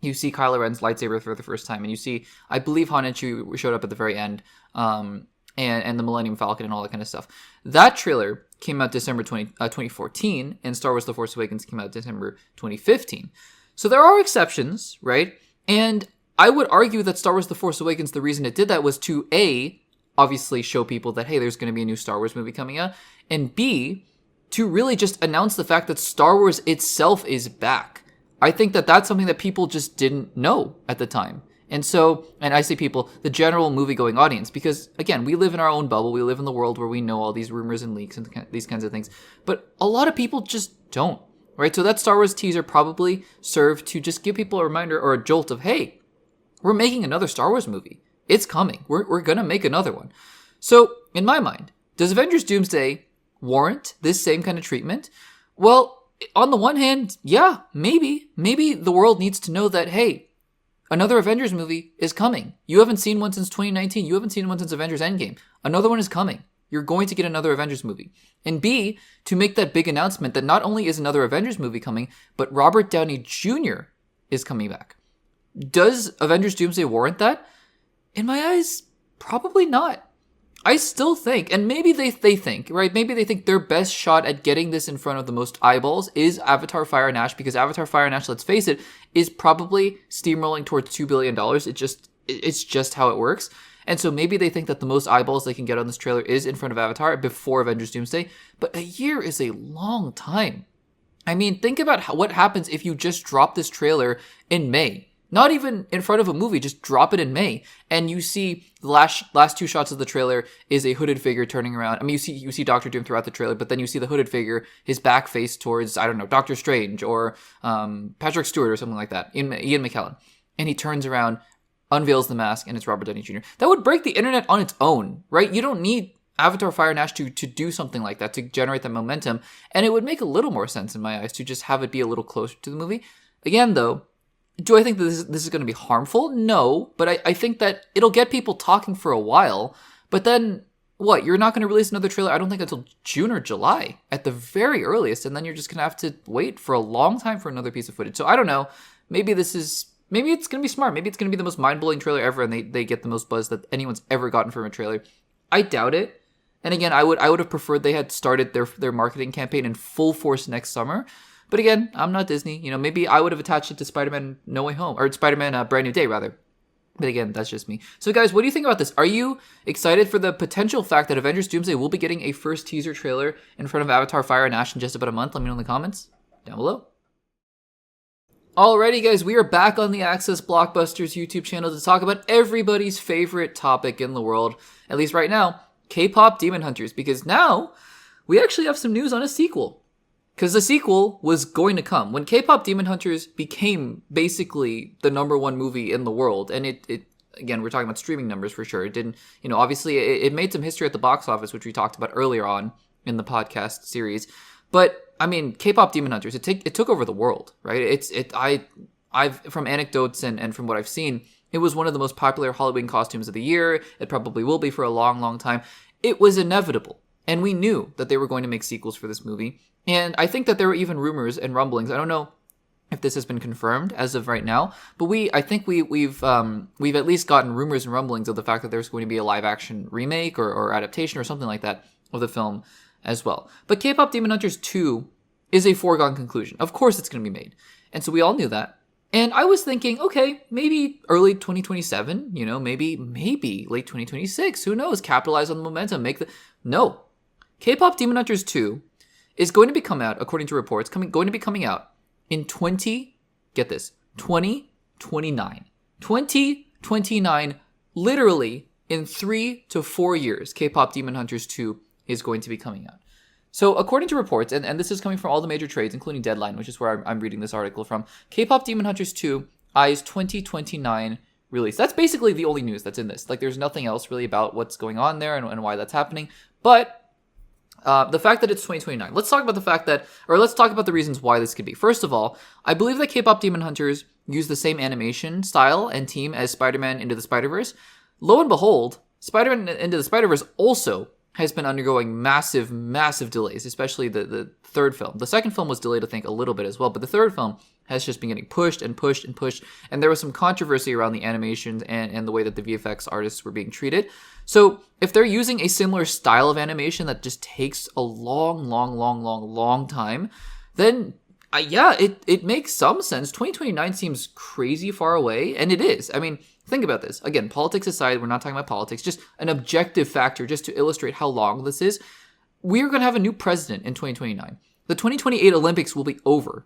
Speaker 1: you see Kylo Ren's lightsaber for the first time, and you see, I believe Han and Chewie showed up at the very end, and the Millennium Falcon and all that kind of stuff. That trailer came out December 2014, and Star Wars The Force Awakens came out December 2015. So there are exceptions, right? And I would argue that Star Wars The Force Awakens, the reason it did that was to A, obviously show people that, hey, there's going to be a new Star Wars movie coming out, and B, to really just announce the fact that Star Wars itself is back. I think that that's something that people just didn't know at the time. And so, and I say people, the general movie-going audience, because, again, we live in our own bubble. We live in the world where we know all these rumors and leaks and these kinds of things. But a lot of people just don't, right? So that Star Wars teaser probably served to just give people a reminder or a jolt of, hey, we're making another Star Wars movie. It's coming. We're going to make another one. So, in my mind, does Avengers Doomsday warrant this same kind of treatment? Well, on the one hand, yeah, maybe. Maybe the world needs to know that, hey, another Avengers movie is coming. You haven't seen one since 2019. You haven't seen one since Avengers Endgame. Another one is coming. You're going to get another Avengers movie. And B, to make that big announcement that not only is another Avengers movie coming, but Robert Downey Jr. is coming back. Does Avengers Doomsday warrant that? In my eyes, probably not. I still think, and maybe they think, right? Maybe they think their best shot at getting this in front of the most eyeballs is Avatar Fire and Ash, because Avatar Fire and Ash, let's face it, is probably steamrolling towards $2 billion. It's just how it works. And so maybe they think that the most eyeballs they can get on this trailer is in front of Avatar before Avengers Doomsday. But a year is a long time. I mean, think about what happens if you just drop this trailer in May. Not even in front of a movie, just drop it in May. And you see the last two shots of the trailer is a hooded figure turning around. I mean, you see Doctor Doom throughout the trailer, but then you see the hooded figure, his back face towards, I don't know, Doctor Strange or Patrick Stewart or something like that, Ian McKellen. And he turns around, unveils the mask, and it's Robert Downey Jr. That would break the internet on its own, right? You don't need Avatar Fire and Ash to do something like that, to generate that momentum. And it would make a little more sense in my eyes to just have it be a little closer to the movie. Again, though, do I think that this is going to be harmful? No, but I think that it'll get people talking for a while. But then, what? You're not going to release another trailer, I don't think, until June or July at the very earliest. And then you're just going to have to wait for a long time for another piece of footage. So I don't know. Maybe it's going to be smart. Maybe it's going to be the most mind-blowing trailer ever, and they get the most buzz that anyone's ever gotten from a trailer. I doubt it. And again, I would have preferred they had started their marketing campaign in full force next summer. But again, I'm not Disney. You know, maybe I would have attached it to Spider-Man No Way Home, or Spider-Man Brand New Day, rather. But again, that's just me. So guys, what do you think about this? Are you excited for the potential fact that Avengers Doomsday will be getting a first teaser trailer in front of Avatar Fire and Ash in just about a month? Let me know in the comments down below. Alrighty guys, we are back on the Access Blockbusters YouTube channel to talk about everybody's favorite topic in the world, at least right now, K-pop Demon Hunters, because now we actually have some news on a sequel. Because the sequel was going to come. When K-pop Demon Hunters became basically the #1 movie in the world, and it again, we're talking about streaming numbers for sure. It didn't, obviously it made some history at the box office, which we talked about earlier on in the podcast series. But I mean, K-pop Demon Hunters, it took over the world, right? I've from anecdotes and from what I've seen, it was one of the most popular Halloween costumes of the year. It probably will be for a long, long time. It was inevitable. And we knew that they were going to make sequels for this movie. And I think that there were even rumors and rumblings. I don't know if this has been confirmed as of right now, but I think we've at least gotten rumors and rumblings of the fact that there's going to be a live action remake or adaptation or something like that of the film as well. But K-pop Demon Hunters 2 is a foregone conclusion. Of course it's going to be made. And so we all knew that. And I was thinking, okay, maybe early 2027, maybe late 2026. Who knows? Capitalize on the momentum. No. K-pop Demon Hunters 2 is going to be coming out, according to reports, going to be coming out in 2029. 2029, literally in 3 to 4 years, K-pop Demon Hunters 2 is going to be coming out. So according to reports, and this is coming from all the major trades, including Deadline, which is where I'm reading this article from, K-pop Demon Hunters 2 eyes 2029 release. That's basically the only news that's in this. Like, there's nothing else really about what's going on there and why that's happening. But the fact that it's 2029. Let's talk about the reasons why this could be. First of all, I believe that K-pop Demon Hunters use the same animation style and team as Spider-Man Into the Spider-Verse. Lo and behold, Spider-Man Into the Spider-Verse also has been undergoing massive delays, especially the third film. The second film was delayed, I think, a little bit as well, but the third film has just been getting pushed, and there was some controversy around the animations and the way that the VFX artists were being treated. So if they're using a similar style of animation that just takes a long time, then it makes some sense. 2029 seems crazy far away, and it is. I mean, think about this. Again, politics aside, we're not talking about politics, just an objective factor just to illustrate how long this is. We're going to have a new president in 2029. The 2028 Olympics will be over.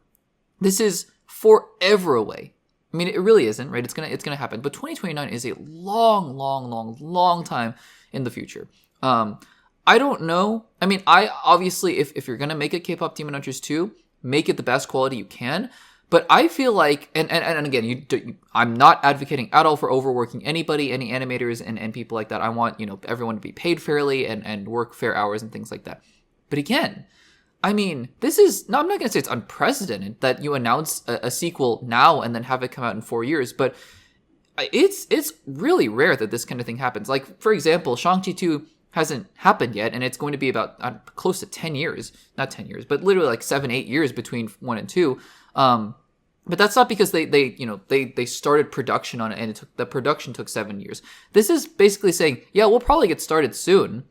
Speaker 1: This is forever away. I mean, it really isn't, right? It's gonna happen. But 2029 is a long time in the future. I don't know. I mean, I obviously, if you're gonna make a K-pop Demon Hunters 2, make it the best quality you can. But I feel like, and again, I'm not advocating at all for overworking anybody, any animators and people like that. I want, everyone to be paid fairly and work fair hours and things like that. But again, I mean, I'm not going to say it's unprecedented that you announce a sequel now and then have it come out in 4 years, but it's really rare that this kind of thing happens. Like, for example, Shang-Chi 2 hasn't happened yet, and it's going to be about close to 10 years. Not 10 years, but literally like 7-8 years between 1 and 2. But that's not because they started production on it, and the production took 7 years. This is basically saying, yeah, we'll probably get started soon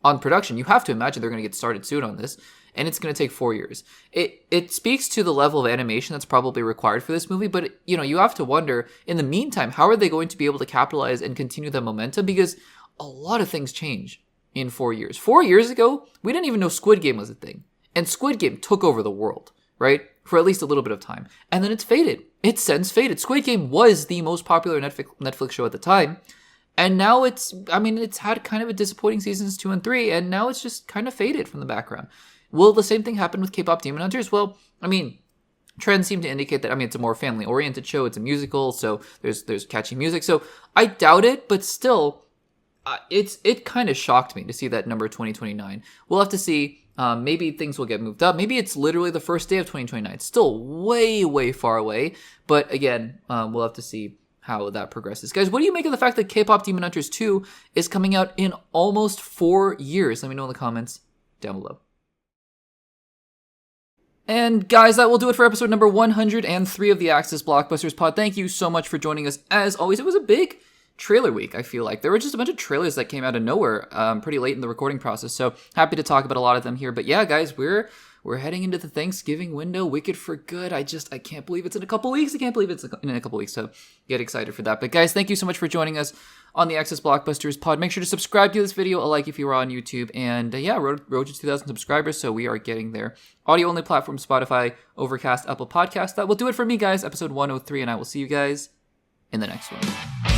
Speaker 1: on production. You have to imagine they're going to get started soon on this, and it's going to take 4 years. It speaks to the level of animation that's probably required for this movie, but you have to wonder, in the meantime, how are they going to be able to capitalize and continue the momentum? Because a lot of things change in 4 years. 4 years ago, we didn't even know Squid Game was a thing, and Squid Game took over the world, right? For at least a little bit of time. And then it's faded. It's since faded. Squid Game was the most popular Netflix show at the time. And now it's had kind of a disappointing seasons 2 and 3, and now it's just kind of faded from the background. Will the same thing happen with K-pop Demon Hunters? Well, I mean, trends seem to indicate that, it's a more family-oriented show. It's a musical, so there's catchy music. So I doubt it, but still, it kind of shocked me to see that number 2029. We'll have to see. Maybe things will get moved up. Maybe it's literally the first day of 2029. It's still way far away. But again, we'll have to see how that progresses. Guys, what do you make of the fact that K-pop Demon Hunters 2 is coming out in almost 4 years? Let me know in the comments down below. And guys, that will do it for episode number 103 of the Axis Blockbusters Pod. Thank you so much for joining us. As always, it was a big trailer week. I feel like there were just a bunch of trailers that came out of nowhere pretty late in the recording process, so happy to talk about a lot of them here. But yeah, guys, we're heading into the Thanksgiving window. Wicked for Good. I can't believe it's in a couple weeks. I can't believe it's in a couple weeks, so get excited for that. But guys, thank you so much for joining us on the Access Blockbusters Pod. Make sure to subscribe to this video, a like if you were on YouTube, and road to 2,000 subscribers, so we are getting there. Audio only platform: Spotify, Overcast, Apple Podcasts. That will do it for me, guys. Episode 103, and I will see you guys in the next one.